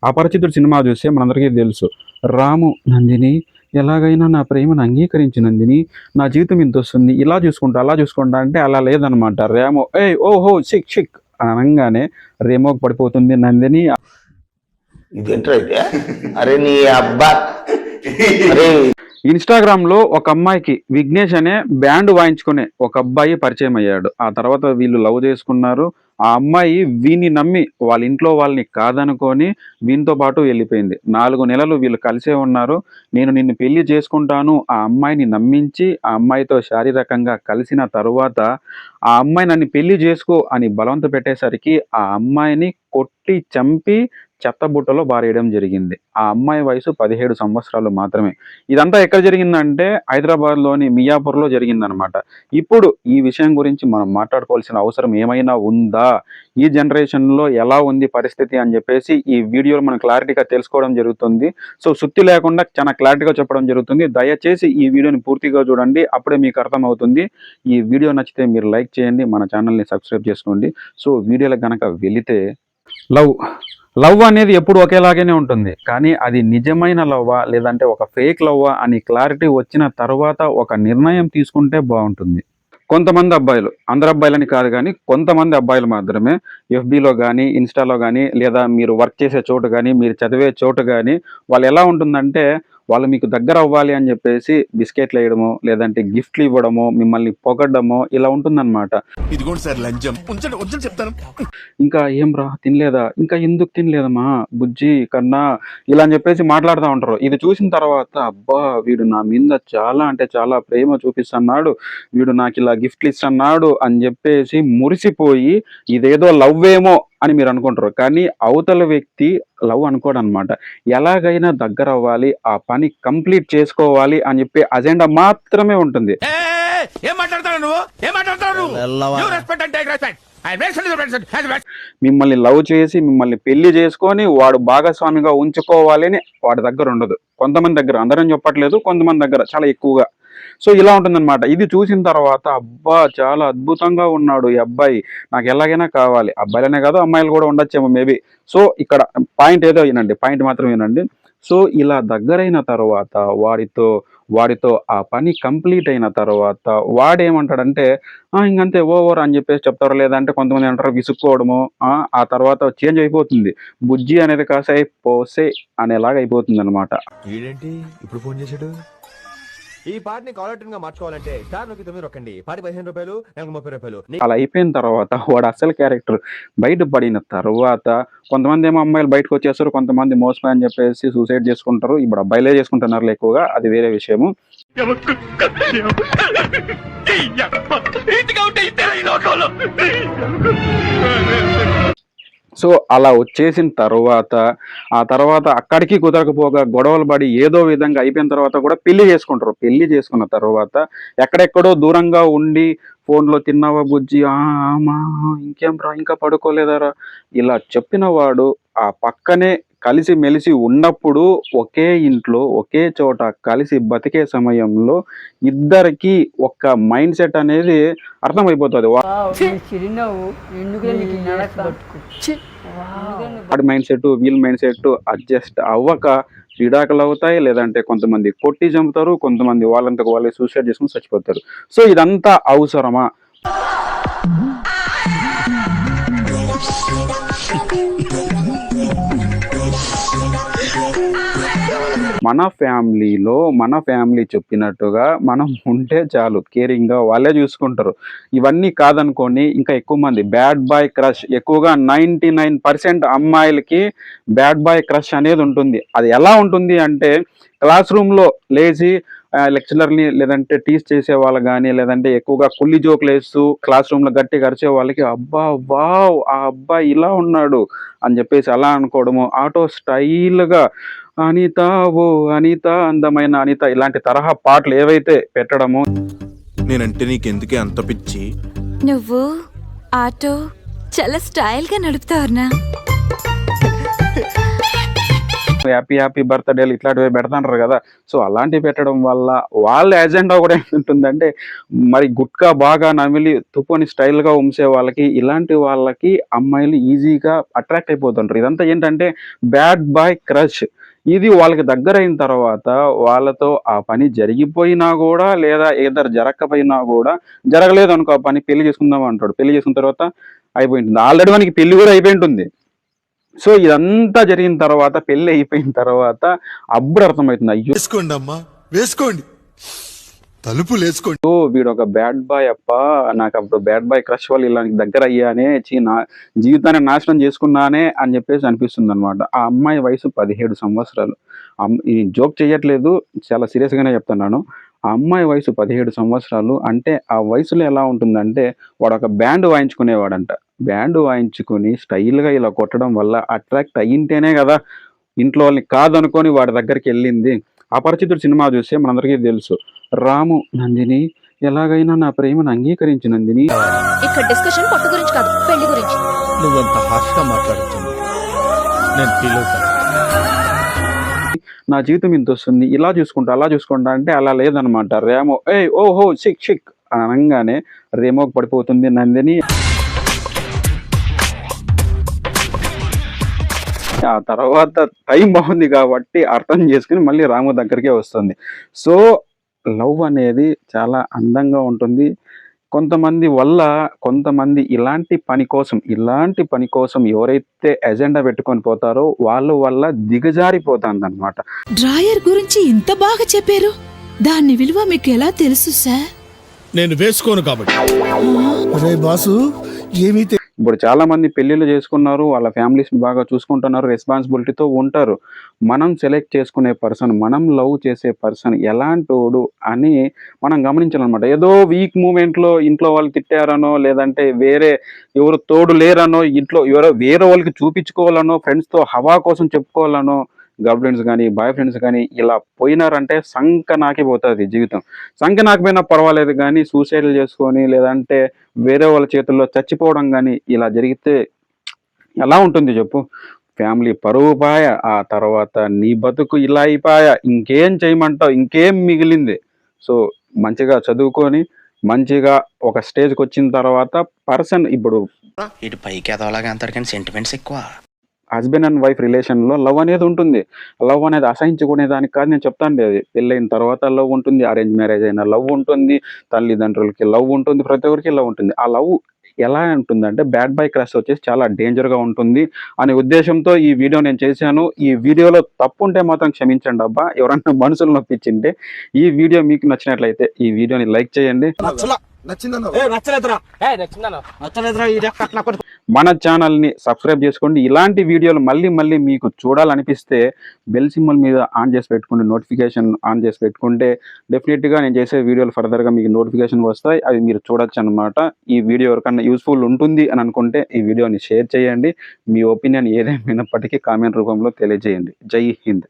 అపరిచితుడు cinema చూస్తే మనందరికీ తెలుసు. రాము నందిని ఎలాగైనా నా ప్రేమను అంగీకరించు నందిని, నా జీవితం ఇంతొస్తుంది. ఇలా చూసుకుంటా, అలా చూసుకుంటా అంటే అలా లేదనమాట. రేమో ఏయ్ ఓహో! షిక్ షిక్ అనంగానే రేమోకి పడిపోతుంది నందిని. ఇదేంట్రా అయితే? అరే నీ అబ్బా! అరే ఇన్‌స్టాగ్రామ్‌లో ఒక అమ్మాయికి విఘ్నేష్ అనే బ్యాండ్ వాయించుకునే ఒక అబ్బాయి పరిచయం అయ్యాడు. ఆ తర్వాత వీళ్ళు లవ్ చేసుకున్నారు. ఆ అమ్మాయి వీడిని నమ్మి వాళ్ళ ఇంట్లో వాళ్ళని కాదనుకోని వీనితో పాటు వెళ్ళిపోయింది. 4 నెలలు వీళ్ళు కలిసే ఉన్నారు. నేను నిన్ను పెళ్లి చేసుకుంటాను ఆ అమ్మాయిని నమ్మించి, ఆ అమ్మాయితో శారీరకంగా కలిసిన తరువాత, ఆ అమ్మాయి నన్ను పెళ్లి చేసుకో అని బలవంత పెట్టేసరికి ఆ అమ్మాయిని కొట్టి చంపి చెత్తబుట్టలో పారేయడం జరిగింది. ఆ అమ్మాయి వయసు 17 సంవత్సరాలు మాత్రమే. ఇదంతా ఎక్కడ జరిగిందంటే హైదరాబాద్‌లోని మియాపూర్‌లో జరిగిందనమాట. ఇప్పుడు ఈ విషయం గురించి మనం మాట్లాడుకోవాల్సిన అవసరం ఏమైనా ఉందా? ఈ జనరేషన్‌లో ఎలా ఉంది పరిస్థితి అని చెప్పేసి ఈ వీడియోలో మనం క్లారిటీగా తెలుసుకోవడం జరుగుతుంది. సో, సుత్తి లేకుండా చాలా క్లారిటీగా చెప్పడం జరుగుతుంది. దయచేసి ఈ వీడియోని పూర్తిగా చూడండి. అప్పుడే మీకు అర్థమవుతుంది. ఈ వీడియో నచ్చితే మీరు లైక్ చేయండి. మన ఛానెల్‌ని సబ్స్క్రైబ్ చేసుకోండి. సో, వీడియోలోకి గనక వెళితే లవ్. లవ్ అనేది ఎప్పుడు ఒకేలాగానే ఉంటుంది. కానీ అది నిజమైన లవ్వా? లేదంటే ఒక ఫేక్ లవ్వా? అని క్లారిటీ వచ్చిన తర్వాత ఒక నిర్ణయం తీసుకుంటే బావుంటుంది. కొంతమంది అబ్బాయిలు, అందరు అబ్బాయిలని కాదు గానీ, కొంతమంది అబ్బాయిలు మాత్రమే ఎఫ్‌బీలో గానీ, ఇన్‌స్టాలో గానీ, లేదా మీరు వర్క్ చేసే చోట గానీ, మీరు చదివే చోట గానీ, వాళ్ళెలా ఉంటుందంటే, వాళ్ళు మీకు దగ్గరవ్వాలి అని జెప్పేసి బిస్కెట్‌లేయడమో, లేదంటే గిఫ్ట్‌లు ఇవ్వడమో, మిమ్మల్ని పొగడ్డమో ఇలా ఉంటుందనమాట. ఇదిగోండి సార్ లంచం. ఉంచండి ఉంచండి చెప్తాను. ఇంకా "ఏంరా తినలేదా? ఇంకా ఎందుకు తినలేదమ్మా? బుజ్జి, కన్నా" ఇలా అని చెప్పేసి మాట్లాడుతా ఉంటారు. ఇది చూసిన తర్వాత అబ్బా! వీడు నా మీద చాలా అంటే చాలా ప్రేమ చూపిస్తన్నాడు. వీడు నాకిలా గిఫ్ట్‌లు ఇస్తన్నాడు అని చెప్పేసి మురిసిపోయి ఇదేదో లవ్వేమో అని మీరు అనుకుంటారు. కానీ అవతల వ్యక్తి లవ్ అనుకోడనమాట. ఎలాగైనా దగ్గరవ్వాలి, ఆ పని కంప్లీట్ చేసుకోవాలి అని చెప్పి అజెండా మాత్రమే ఉంటుంది. ఏం మాట్లాడతావు నువ్వు? ఏం మాట్లాడతావు నువ్వు? You respect and take respect. I respect. మిమ్మల్ని లవ్ చేసి, మిమ్మల్ని పెళ్లి చేసుకొని, వాడు భాగస్వామిగా ఉంచుకోవాలి అని వాడి దగ్గర ఉండదు. కొంతమంది దగ్గర, అందరని చెప్పట్లేదు, కొంతమంది దగ్గర చాలా ఎక్కువగా. సో, ఇలా ఉంటుందన్నమాట. ఇది చూసిన తర్వాత అబ్బా! చాలా అద్భుతంగా ఉన్నాడు ఈ అబ్బాయి. నాకు ఎలాగైనా కావాలి. అబ్బాయిలనే కాదు, అమ్మాయిలు కూడా ఉండొచ్చేమో మేబీ. సో, ఇక్కడ పాయింట్ ఏదో వినండి. పాయింట్ మాత్రం వినండి. సో, ఇలా దగ్గరైన తర్వాత వాడితో ఆ పని కంప్లీట్ అయిన తర్వాత వాడేమంటాడంటే ఇంకంతే ఓవర్ అని చెప్పేసి చెప్తారు. లేదంటే కొంతమంది అంటారు విసుక్కోవడము. ఆ తర్వాత చేంజ్ అయిపోతుంది. బుజ్జి అనేది కాస్త పోసే అనేలాగా అయిపోతుందనమాట. ఏంటి ఇప్పుడు ఫోన్ చేశాడు? ఈ పాటని కాలర్ ట్యూన్ గా మార్చుకోవాలంటే స్టార్ నొక్కి 9 రొక్కండి. పాటి ₹15, నెలకు ₹30. అలా అయిపోయిన తర్వాత వాడు అసలు క్యారెక్టర్ బయటపడిన తర్వాత కొంతమంది ఏమో అమ్మాయిలు బయటకు వచ్చేస్తారు. కొంతమంది మోసపోయి అని చెప్పేసి సూసైడ్ చేసుకుంటారు. ఇప్పుడు అబ్బాయిలే చేసుకుంటున్నారు ఎక్కువగా. అది వేరే విషయము. సో, అలా వచ్చేసిన తర్వాత, ఆ తర్వాత అక్కడికి కుదరకపోగా గొడవలు పడి ఏదో విధంగా అయిపోయిన తర్వాత కూడా పెళ్లి చేసుకుంటారు. పెళ్లి చేసుకున్న తర్వాత ఎక్కడెక్కడో దూరంగా ఉండి ఫోన్‌లో "తిన్నావా బుజ్జి? ఆ! మా ఇంకేంరా ఇంకా పడుకోలేదారా?" ఇలా చెప్పిన వాడు ఆ పక్కనే కలిసి మెలిసి ఉన్నప్పుడు ఒకే ఇంట్లో, ఒకే చోట కలిసి బతికే సమయంలో ఇద్దరికీ ఒక మైండ్ సెట్ అనేది అర్థమైపోతది. చిరునవ్వు ఎందుకు నీకు నడక వాడి మైండ్ సెట్, వీళ్ళ మైండ్ సెట్ అడ్జస్ట్ అవ్వక విడాకులవుతాయి. లేదంటే కొంతమంది కొట్టి చంపుతారు. కొంతమంది వాళ్ళంతకు వాళ్ళే సూసైడ్ చేసుకొని చచ్చిపోతారు. సో, ఇదంతా అవసరమా? మన ఫ్యామిలీ చెప్పినట్టుగా మనం ఉంటే చాలు. కేరింగ్‌గా వాళ్ళే చూసుకుంటారు. ఇవన్నీ కాదనుకోండి ఇంకా ఎక్కువ మంది బ్యాడ్ బాయ్ క్రష్, ఎక్కువగా 99% అమ్మాయిలకి బ్యాడ్ బాయ్ క్రష్ అనేది ఉంటుంది. అది ఎలా ఉంటుంది అంటే క్లాస్ రూమ్‌లో లేచి లెక్చరర్‌ని లేదంటే టీజ్ చేసేవాళ్ళు గానీ, లేదంటే ఎక్కువగా కుల్లి జోకులేస్తూ క్లాస్ రూమ్‌లో గట్టిగా అరిచే వాళ్ళకి అబ్బా! వావ్! ఆ అబ్బాయి ఇలా ఉన్నాడు అని చెప్పేసి అలా అనుకోవడము. ఆటో స్టైల్‌గా అనిత ఓ అనిత అందమైన అనిత ఇలాంటి తరహా పాటలు ఏవైతే పెట్టడము. నేనంటే నీకెందుకే అంత పిచ్చి? నువ్వు ఆటో చాలా స్టైల్ గా నడుపుతావునా? హ్యాపీ హ్యాపీ బర్త్డేలు ఇట్లాంటివి పెడతాంటారు కదా. సో అలాంటివి పెట్టడం వల్ల వాళ్ళ ఎజెండా కూడా ఏంటుందంటే మరి గుట్కా బాగా నమిలి తుప్పని స్టైల్గా ఉంచే వాళ్ళకి, ఇలాంటి వాళ్ళకి అమ్మాయిలు ఈజీగా అట్రాక్ట్ అయిపోతుంటారు. ఇదంతా ఏంటంటే బ్యాడ్ బాయ్ క్రష్. ఇది వాళ్ళకి దగ్గరైన తర్వాత వాళ్ళతో ఆ పని జరిగిపోయినా కూడా, లేదా ఏదర్ జరగకపోయినా కూడా, జరగలేదు అనుకో ఆ పని, పెళ్లి చేసుకుందాం అంటాడు. పెళ్లి చేసుకున్న తర్వాత అయిపోయింటుంది. ఆల్రెడీ మనకి పెళ్లి కూడా అయిపోయి ఉంటుంది. సో ఇదంతా జరిగిన తర్వాత, పెళ్లి అయిపోయిన తర్వాత అప్పుడు అర్థమవుతుంది, అయ్యో వేసుకోండి అమ్మా, వేసుకోండి, తలుపులు వేసుకోండి. వీడు ఒక బ్యాడ్ బాయ్ అప్ప, నాకు అప్పుడు బ్యాడ్ బాయ్ క్రష్ వాళ్ళు ఇలా దగ్గర అయ్యానే, నా జీవితాన్ని నాశనం చేసుకున్నానే అని చెప్పేసి అనిపిస్తుంది అనమాట. ఆ అమ్మాయి వయసు 17 సంవత్సరాలు. ఈ జోక్ చేయట్లేదు, చాలా సీరియస్గానే చెప్తున్నాను. ఆ అమ్మాయి వయసు 17 సంవత్సరాలు అంటే ఆ వయసులో ఎలా ఉంటుందంటే, వాడు ఒక బ్యాండ్ వాయించుకునేవాడంట. బ్యాండ్ వాయించుకుని స్టైల్గా ఇలా కొట్టడం వల్ల అట్రాక్ట్ అయ్యింటేనే కదా ఇంట్లో వాళ్ళని కాదనుకొని వాడి దగ్గరికి వెళ్ళింది. అపరిచితుడు సినిమా చూస్తే మనందరికీ తెలుసు, రాము నందిని ఎలాగైనా నా ప్రేమను అంగీకరించి నందిని. ఇక్కడ డిస్కషన్ పట్టు గురించి కాదు, పెళ్లి గురించి. నువ్వంత హార్ష్గా మాట్లాడుతుంది, నేను ఫీల్ అవుతాను. నా జీవితం ఇంత వస్తుంది, ఇలా చూసుకుంటా అలా చూసుకుంటా అంటే అలా లేదనమాట. రేమో ఓహో షిక్ షిక్ అనగానే రేమోకి పడిపోతుంది నందిని. ఆ తర్వాత టైం బాగుంది కాబట్టి అర్థం చేసుకుని మళ్ళీ రాము దగ్గరికే వస్తుంది. సో లవ్ అనేది చాలా అందంగా ఉంటుంది. కొంతమంది ఇలాంటి పని కోసం ఎవరైతే ఎజెండా పెట్టుకొని పోతారో వాళ్ళ వల్ల దిగజారిపోతుంది అనమాట. డ్రాయర్ గురించి ఇంత బాగా చెప్పారు, దాని విలువ మీకు ఎలా తెలుసు సార్? నేను వేసుకోను కాబట్టి. అరే బాసు, ఏమీ ఇప్పుడు చాలా మంది పెళ్లిళ్ళు చేసుకున్నారు, వాళ్ళ ఫ్యామిలీస్ని బాగా చూసుకుంటున్నారు, రెస్పాన్సిబిలిటీతో ఉంటారు. మనం సెలెక్ట్ చేసుకునే పర్సన్, మనం లవ్ చేసే పర్సన్ ఎలాంటోడు అని మనం గమనించాలన్నమాట. ఏదో వీక్ మూమెంట్లో ఇంట్లో వాళ్ళు తిట్టారనో, లేదంటే వేరే ఎవరు తోడు లేరనో, ఇంట్లో ఎవరో వేరే వాళ్ళకి చూపించుకోవాలనో, ఫ్రెండ్స్తో హవా కోసం చెప్పుకోవాలనో, గర్ల్ ఫ్రెండ్స్ కానీ బాయ్ ఫ్రెండ్స్ కానీ ఇలా పోయినారంటే సంక నాకిపోతుంది జీవితం. సంక నాకపోయినా పర్వాలేదు కానీ సూసైడ్లు చేసుకొని, లేదంటే వేరే వాళ్ళ చేతుల్లో చచ్చిపోవడం కానీ ఇలా జరిగితే ఎలా ఉంటుంది చెప్పు? ఫ్యామిలీ పరువు పాయ, ఆ తర్వాత నీ బతుకు ఇలా అయిపోయా, ఇంకేం చేయమంటావు, ఇంకేం మిగిలింది? సో మంచిగా చదువుకొని మంచిగా ఒక స్టేజ్కి వచ్చిన తర్వాత పర్సన్, ఇప్పుడు ఇటు పైకి ఎదవలాగా అంటారు కానీ సెంటిమెంట్స్ ఎక్కువ. హస్బెండ్ అండ్ వైఫ్ రిలేషన్లో లవ్ అనేది ఉంటుంది. లవ్ అనేది అసహించుకునే దానికి కాదు, నేను చెప్తాను. అది పెళ్ళైన తర్వాత లవ్ ఉంటుంది, అరేంజ్ మ్యారేజ్ అయినా లవ్ ఉంటుంది, తల్లిదండ్రులకి లవ్ ఉంటుంది, ప్రతి ఒక్కరికి లవ్ ఉంటుంది. ఆ లవ్ ఎలా ఉంటుందంటే బ్యాడ్ బై క్రష్ వచ్చేసి చాలా డేంజర్గా ఉంటుంది అనే ఉద్దేశంతో ఈ వీడియో నేను చేశాను. ఈ వీడియోలో తప్పు ఉంటే మాత్రం క్షమించండి అబ్బా. ఎవరన్నా మనసులు నొప్పించింటే, ఈ వీడియో మీకు నచ్చినట్లయితే ఈ వీడియోని లైక్ చేయండి. మన ఛానల్ని సబ్స్క్రైబ్ చేసుకోండి. ఇలాంటి వీడియోలు మళ్ళీ మళ్ళీ మీకు చూడాలనిపిస్తే బెల్ సింబల్ మీద ఆన్ చేసి పెట్టుకోండి, నోటిఫికేషన్ ఆన్ చేసి పెట్టుకుంటే డెఫినెట్గా నేను చేసే వీడియోలు ఫర్దర్గా మీకు నోటిఫికేషన్ వస్తాయి, అవి మీరు చూడొచ్చు అనమాట. ఈ వీడియో ఎవరికన్నా యూస్ఫుల్ ఉంటుంది అని అనుకుంటే ఈ వీడియోని షేర్ చేయండి. మీ ఒపీనియన్ ఏదేమైనప్పటికీ కామెంట్ రూపంలో తెలియజేయండి. జై హింద్.